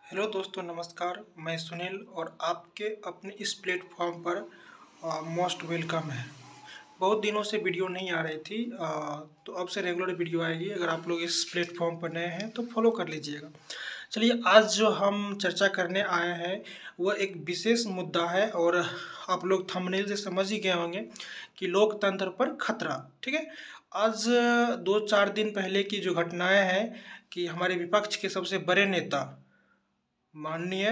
Hello दोस्तों, नमस्कार। मैं सुनील और आपके अपने इस प्लेटफॉर्म पर मोस्ट वेलकम है। बहुत दिनों से वीडियो नहीं आ रही थी, तो अब से रेगुलर वीडियो आएगी। अगर आप लोग इस प्लेटफॉर्म पर नए हैं तो फॉलो कर लीजिएगा। चलिए, आज जो हम चर्चा करने आए हैं वह एक विशेष मुद्दा है और आप लोग थंबनेल से समझ ही गए होंगे कि लोकतंत्र पर खतरा। ठीक है, आज 2-4 दिन पहले की जो घटनाएं हैं कि हमारे विपक्ष के सबसे बड़े नेता माननीय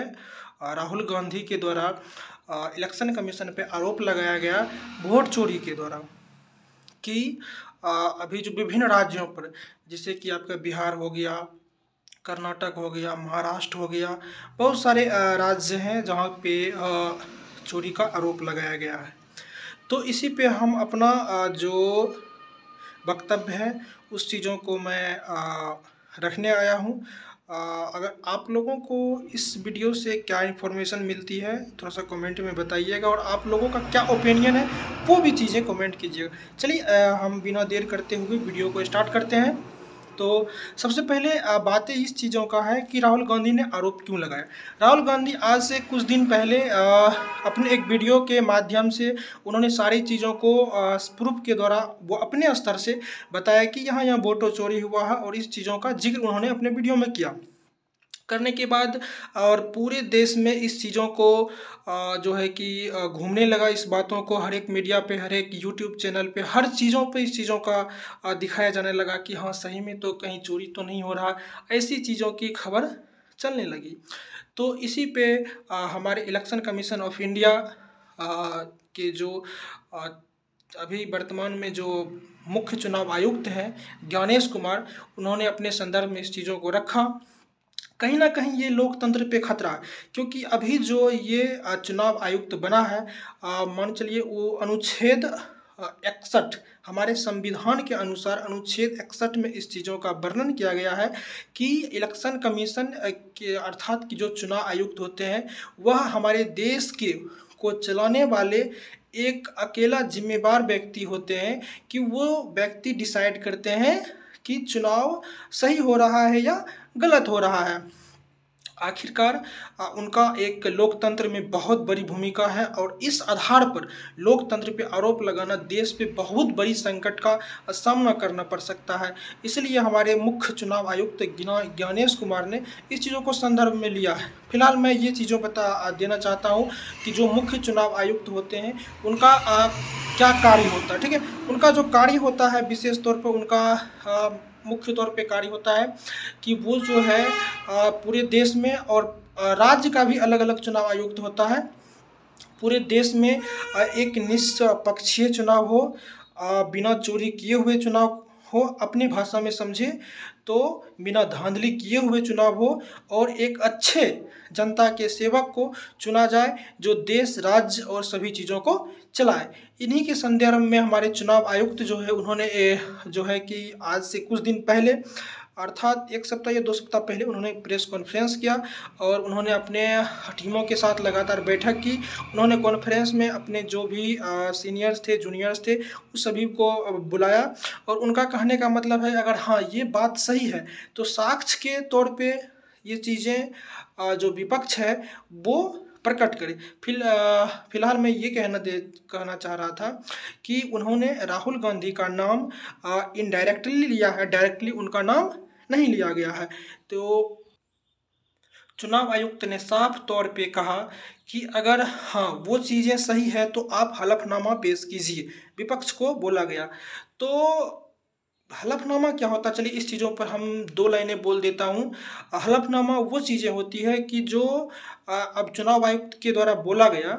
राहुल गांधी के द्वारा इलेक्शन कमीशन पे आरोप लगाया गया वोट चोरी के द्वारा कि अभी जो विभिन्न राज्यों पर, जैसे कि आपका बिहार हो गया, कर्नाटक हो गया, महाराष्ट्र हो गया, बहुत सारे राज्य हैं जहां पे चोरी का आरोप लगाया गया है। तो इसी पे हम अपना जो वक्तव्य है उस चीज़ों को मैं रखने आया हूँ। अगर आप लोगों को इस वीडियो से क्या इन्फॉर्मेशन मिलती है थोड़ा सा कमेंट में बताइएगा, और आप लोगों का क्या ओपिनियन है वो भी चीज़ें कमेंट कीजिएगा। चलिए, हम बिना देर करते हुए वीडियो को स्टार्ट करते हैं। तो सबसे पहले बातें इस चीज़ों का है कि राहुल गांधी ने आरोप क्यों लगाया। राहुल गांधी आज से कुछ दिन पहले अपने एक वीडियो के माध्यम से उन्होंने सारी चीज़ों को प्रूफ के द्वारा वो अपने स्तर से बताया कि यहाँ यहाँ वोटो चोरी हुआ है, और इस चीज़ों का जिक्र उन्होंने अपने वीडियो में किया। करने के बाद और पूरे देश में इस चीज़ों को जो है कि घूमने लगा। इस बातों को हर एक मीडिया पे, हर एक यूट्यूब चैनल पे, हर चीज़ों पे इस चीज़ों का दिखाया जाने लगा कि हाँ, सही में तो कहीं चोरी तो नहीं हो रहा। ऐसी चीज़ों की खबर चलने लगी। तो इसी पे हमारे इलेक्शन कमीशन ऑफ इंडिया के जो अभी वर्तमान में जो मुख्य चुनाव आयुक्त हैं ज्ञानेश कुमार, उन्होंने अपने संदर्भ में इस चीज़ों को रखा। कहीं ना कहीं ये लोकतंत्र पे खतरा है, क्योंकि अभी जो ये चुनाव आयुक्त बना है, मान चलिए वो अनुच्छेद 61 हमारे संविधान के अनुसार अनुच्छेद 61 में इस चीज़ों का वर्णन किया गया है कि इलेक्शन कमीशन के अर्थात कि जो चुनाव आयुक्त होते हैं वह हमारे देश के को चलाने वाले एक अकेला जिम्मेवार व्यक्ति होते हैं, कि वो व्यक्ति डिसाइड करते हैं कि चुनाव सही हो रहा है या गलत हो रहा है। आखिरकार उनका एक लोकतंत्र में बहुत बड़ी भूमिका है, और इस आधार पर लोकतंत्र पे आरोप लगाना देश पे बहुत बड़ी संकट का सामना करना पड़ सकता है। इसलिए हमारे मुख्य चुनाव आयुक्त ज्ञानेश कुमार ने इस चीज़ों को संदर्भ में लिया है। फिलहाल मैं ये चीज़ों बता देना चाहता हूँ कि जो मुख्य चुनाव आयुक्त होते हैं उनका क्या कार्य होता है। ठीक है, उनका जो कार्य होता है विशेष तौर पर उनका मुख्य तौर पे कार्य होता है कि वो जो है पूरे देश में, और राज्य का भी अलग अलग चुनाव आयुक्त होता है। पूरे देश में एक निष्पक्षीय चुनाव हो, बिना चोरी किए हुए चुनाव हो, अपनी भाषा में समझे तो बिना धांधली किए हुए चुनाव हो, और एक अच्छे जनता के सेवक को चुना जाए जो देश, राज्य और सभी चीज़ों को चलाए। इन्हीं के संदर्भ में हमारे चुनाव आयुक्त जो है उन्होंने जो है कि आज से कुछ दिन पहले अर्थात 1 सप्ताह या 2 सप्ताह पहले उन्होंने प्रेस कॉन्फ्रेंस किया, और उन्होंने अपने टीमों के साथ लगातार बैठक की। उन्होंने कॉन्फ्रेंस में अपने जो भी सीनियर्स थे, जूनियर्स थे, उस सभी को बुलाया, और उनका कहने का मतलब है अगर हाँ ये बात सही है तो साक्ष्य के तौर पे ये चीज़ें जो विपक्ष है वो प्रकट करे। फिलहाल मैं ये कहना चाह रहा था कि उन्होंने राहुल गांधी का नाम इनडायरेक्टली लिया है, डायरेक्टली उनका नाम नहीं लिया गया है। तो चुनाव आयुक्त ने साफ तौर पे कहा कि अगर हाँ वो चीज़ें सही है तो आप हलफनामा पेश कीजिए, विपक्ष को बोला गया। तो हलफनामा क्या होता है, चलिए इस चीज़ों पर हम 2 लाइनें बोल देता हूँ। हलफनामा वो चीज़ें होती है कि जो अब चुनाव आयुक्त के द्वारा बोला गया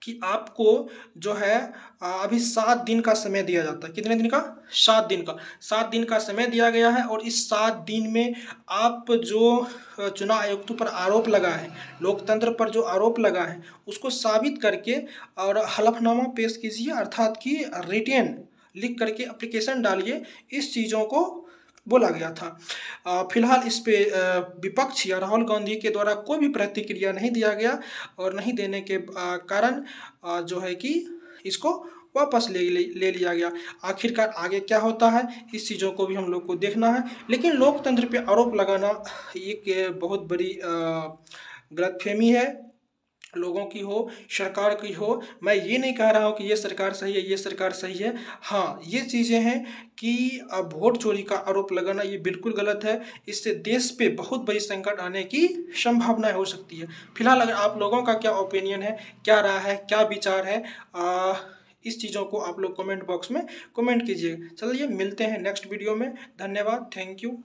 कि आपको जो है अभी 7 दिन का समय दिया जाता है। कितने दिन का? 7 दिन का। 7 दिन का समय दिया गया है, और इस 7 दिन में आप जो चुनाव आयुक्तों पर आरोप लगा है, लोकतंत्र पर जो आरोप लगा है, उसको साबित करके और हलफनामा पेश कीजिए, अर्थात कि रिटेन लिख करके एप्लीकेशन डालिए। इस चीज़ों को बोला गया था। फिलहाल इस पे विपक्ष या राहुल गांधी के द्वारा कोई भी प्रतिक्रिया नहीं दिया गया, और नहीं देने के कारण जो है कि इसको वापस ले लिया गया। आखिरकार आगे क्या होता है, इस चीज़ों को भी हम लोग को देखना है। लेकिन लोकतंत्र पे आरोप लगाना एक बहुत बड़ी गलतफहमी है, लोगों की हो, सरकार की हो। मैं ये नहीं कह रहा हूँ कि ये सरकार सही है, ये सरकार सही है। हाँ, ये चीज़ें हैं कि वोट चोरी का आरोप लगाना ये बिल्कुल गलत है। इससे देश पे बहुत बड़ी संकट आने की संभावनाएं हो सकती है। फिलहाल अगर आप लोगों का क्या ओपिनियन है, क्या राय है, क्या विचार है, इस चीज़ों को आप लोग कमेंट बॉक्स में कमेंट कीजिए। चलिए मिलते हैं नेक्स्ट वीडियो में। धन्यवाद, थैंक यू।